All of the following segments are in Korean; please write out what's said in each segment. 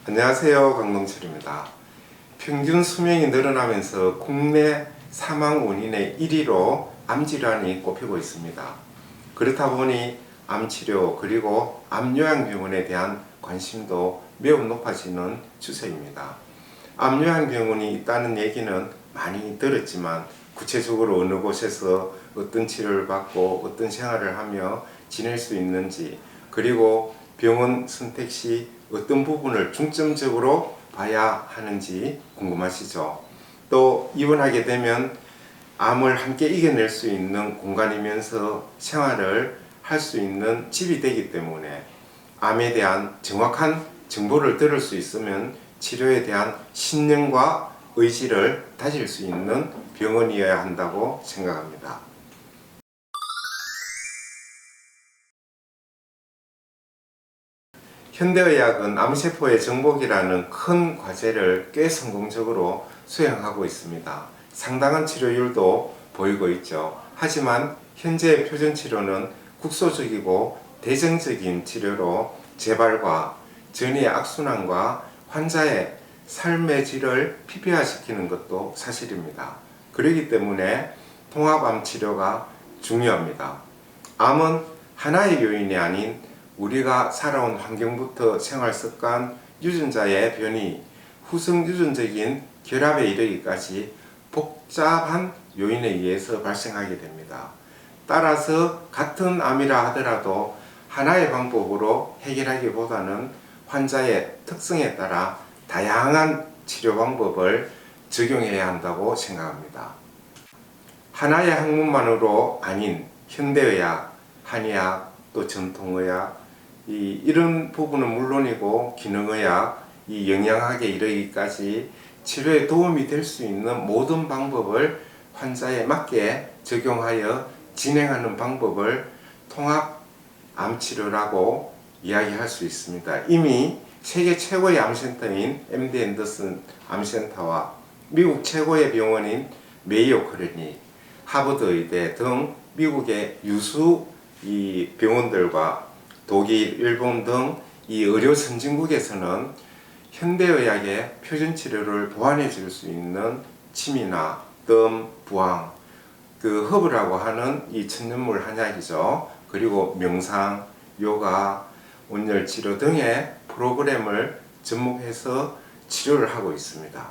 안녕하세요, 강동철입니다. 평균 수명이 늘어나면서 국내 사망 원인의 1위로 암질환이 꼽히고 있습니다. 그렇다 보니 암치료 그리고 암요양병원에 대한 관심도 매우 높아지는 추세입니다. 암요양병원이 있다는 얘기는 많이 들었지만 구체적으로 어느 곳에서 어떤 치료를 받고 어떤 생활을 하며 지낼 수 있는지, 그리고 병원 선택 시 어떤 부분을 중점적으로 봐야 하는지 궁금하시죠? 또 입원하게 되면 암을 함께 이겨낼 수 있는 공간이면서 생활을 할 수 있는 집이 되기 때문에 암에 대한 정확한 정보를 들을 수 있으면 치료에 대한 신념과 의지를 다질 수 있는 병원이어야 한다고 생각합니다. 현대의학은 암세포의 정복이라는 큰 과제를 꽤 성공적으로 수행하고 있습니다. 상당한 치료율도 보이고 있죠. 하지만 현재의 표준치료는 국소적이고 대정적인 치료로 재발과 전이의 악순환과 환자의 삶의 질을 피폐화시키는 것도 사실입니다. 그렇기 때문에 통합암 치료가 중요합니다. 암은 하나의 요인이 아닌 우리가 살아온 환경부터 생활습관, 유전자의 변이, 후성 유전적인 결합에 이르기까지 복잡한 요인에 의해서 발생하게 됩니다. 따라서 같은 암이라 하더라도 하나의 방법으로 해결하기보다는 환자의 특성에 따라 다양한 치료 방법을 적용해야 한다고 생각합니다. 하나의 학문만으로 아닌 현대의학, 한의학, 또 전통의학, 이런 부분은 물론이고 기능의학, 이 영양학에 이르기까지 치료에 도움이 될 수 있는 모든 방법을 환자에 맞게 적용하여 진행하는 방법을 통합 암치료라고 이야기할 수 있습니다. 이미 세계 최고의 암센터인 MD 앤더슨 암센터와 미국 최고의 병원인 메이오 클리닉, 하버드 의대 등 미국의 유수 이 병원들과 독일, 일본 등 이 의료 선진국에서는 현대의학의 표준 치료를 보완해 줄 수 있는 침이나 뜸, 부항, 허브라고 하는 이 천연물 한약이죠. 그리고 명상, 요가, 온열 치료 등의 프로그램을 접목해서 치료를 하고 있습니다.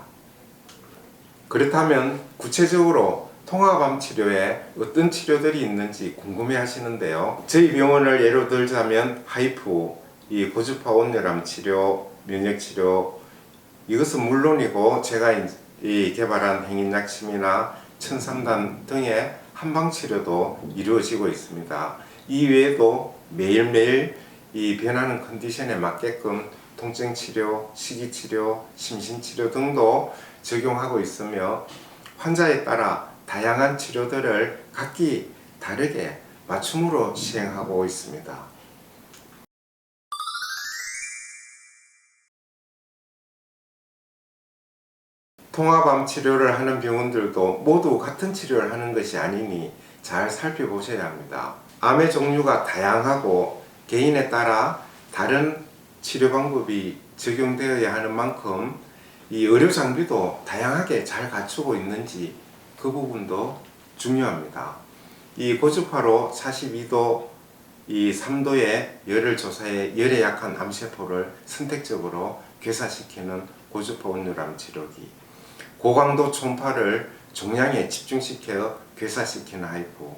그렇다면 구체적으로 통합암 치료에 어떤 치료들이 있는지 궁금해 하시는데요. 저희 병원을 예로 들자면 하이프, 이 고주파 온열암 치료, 면역 치료, 이것은 물론이고 제가 개발한 행인약침이나 천삼단 등의 한방 치료도 이루어지고 있습니다. 이 외에도 매일매일 이 변하는 컨디션에 맞게끔 통증 치료, 식이 치료, 심신 치료 등도 적용하고 있으며 환자에 따라 다양한 치료들을 각기 다르게 맞춤으로 시행하고 있습니다. 통합암 치료를 하는 병원들도 모두 같은 치료를 하는 것이 아니니 잘 살펴보셔야 합니다. 암의 종류가 다양하고 개인에 따라 다른 치료 방법이 적용되어야 하는 만큼 이 의료 장비도 다양하게 잘 갖추고 있는지 그 부분도 중요합니다. 이 고주파로 42도, 이 3도의 열을 조사해 열에 약한 암세포를 선택적으로 괴사시키는 고주파 온열암 치료기, 고강도 초음파를 종양에 집중시켜 괴사시키는 하이프,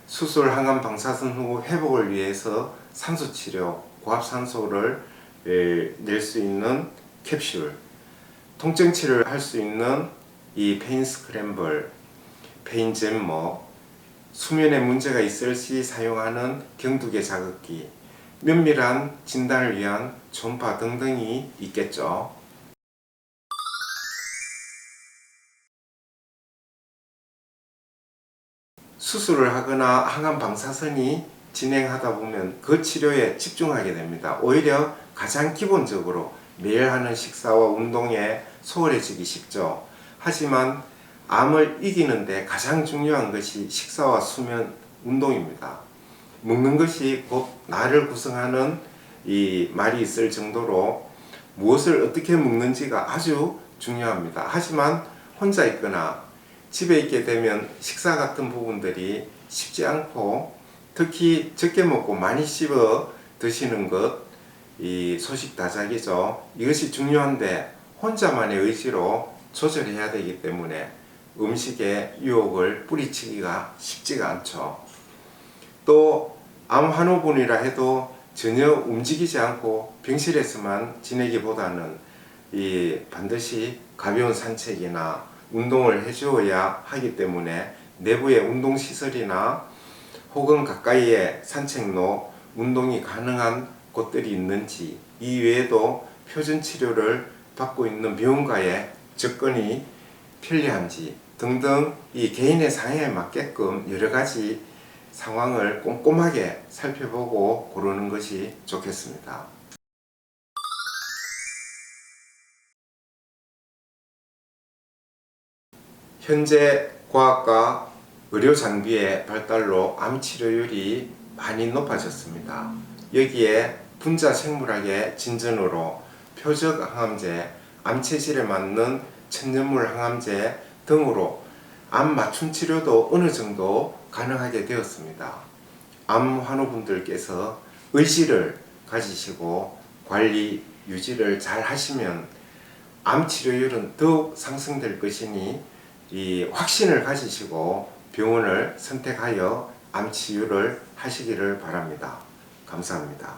수술 항암 방사선 후 회복을 위해서 산소치료, 고압산소를 낼 수 있는 캡슐, 통증치료를 할 수 있는 이 페인 스크램블, 페인 잼머, 수면에 문제가 있을 시 사용하는 경두개 자극기, 면밀한 진단을 위한 초음파 등등이 있겠죠. 수술을 하거나 항암 방사선이 진행하다 보면 그 치료에 집중하게 됩니다. 오히려 가장 기본적으로 매일 하는 식사와 운동에 소홀해지기 쉽죠. 하지만 암을 이기는데 가장 중요한 것이 식사와 수면, 운동입니다. 먹는 것이 곧 나를 구성하는 이 말이 있을 정도로 무엇을 어떻게 먹는지가 아주 중요합니다. 하지만 혼자 있거나 집에 있게 되면 식사 같은 부분들이 쉽지 않고, 특히 적게 먹고 많이 씹어 드시는 것, 이 소식 다작이죠. 이것이 중요한데 혼자만의 의지로 조절해야 되기 때문에 음식의 유혹을 뿌리치기가 쉽지가 않죠. 또 암 환우분이라 해도 전혀 움직이지 않고 병실에서만 지내기보다는 반드시 가벼운 산책이나 운동을 해주어야 하기 때문에 내부의 운동시설이나 혹은 가까이에 산책로, 운동이 가능한 곳들이 있는지, 이 외에도 표준 치료를 받고 있는 병원과의 접근이 편리한지 등등 이 개인의 상황에 맞게끔 여러 가지 상황을 꼼꼼하게 살펴보고 고르는 것이 좋겠습니다. 현재 과학과 의료 장비의 발달로 암 치료율이 많이 높아졌습니다. 여기에 분자 생물학의 진전으로 표적 항암제, 암 체질에 맞는 천연물 항암제 등으로 암 맞춤 치료도 어느 정도 가능하게 되었습니다. 암 환우분들께서 의지를 가지시고 관리, 유지를 잘 하시면 암 치료율은 더욱 상승될 것이니 이 확신을 가지시고 병원을 선택하여 암 치유를 하시기를 바랍니다. 감사합니다.